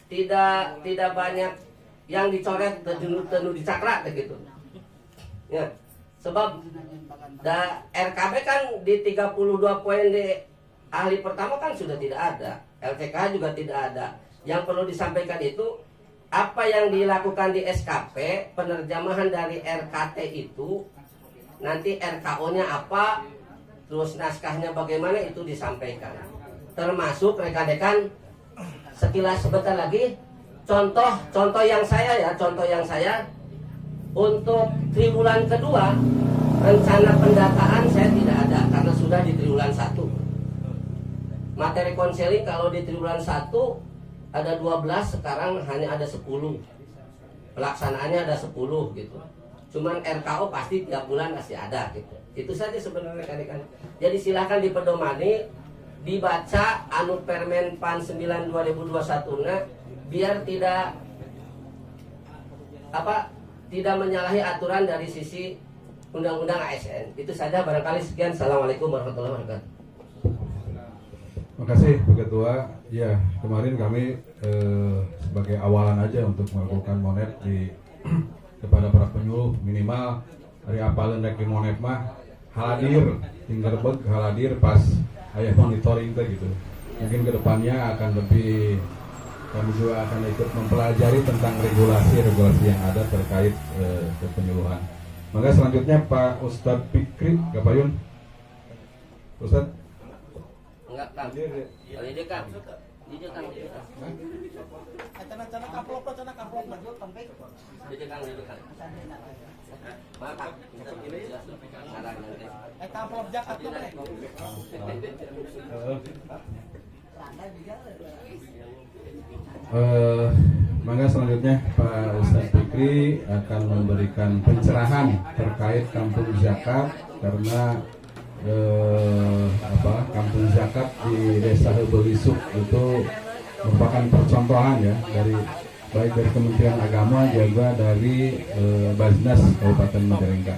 tidak banyak yang dicoret tenu dicakrak gitu. Ya. Sebab RKB kan di 32 poin di ahli pertama kan sudah tidak ada. LCK juga tidak ada. Yang perlu disampaikan itu apa yang dilakukan di SKP, penerjemahan dari RKT itu, nanti RKO-nya apa, terus naskahnya bagaimana itu disampaikan. Termasuk rekan-rekan sekilas sebentar lagi, contoh yang saya untuk triwulan kedua rencana pendataan saya tidak ada karena sudah di triwulan 1. Materi konseling kalau di triwulan 1 ada 12, sekarang hanya ada 10. Pelaksanaannya ada 10 gitu. Cuman RKO pasti tiap bulan masih ada gitu. Itu saja sebenarnya kan. Jadi silakan dipedomani, dibaca anu Permen Pan 9 2021-nya biar tidak menyalahi aturan dari sisi Undang-Undang ASN. Itu saja barangkali sekian. Assalamualaikum warahmatullahi wabarakatuh. Terima kasih Pak Ketua. Ya, kemarin kami sebagai awalan aja untuk melakukan monet kepada para penyuluh, minimal hari apalan rek di monet mah haladir, tinggal beg haladir pas ayah monitoring gitu. Mungkin kedepannya akan lebih, kami juga akan ikut mempelajari tentang regulasi yang ada terkait kepenyuluhan. Maka selanjutnya Pak Ustadz Fikri Gapayun. Ustadz. Enggak, Kang. Ini Kang. Cana kaplok maju tempe. Kang. Maaf. Kaplok jak atuh teh. Maka selanjutnya Pak Ustadz Fikri akan memberikan pencerahan terkait kampung zakat karena kampung zakat di Desa Hebelisuk itu merupakan percontohan ya baik dari Kementerian Agama juga dari Basnas Kabupaten Majalengka.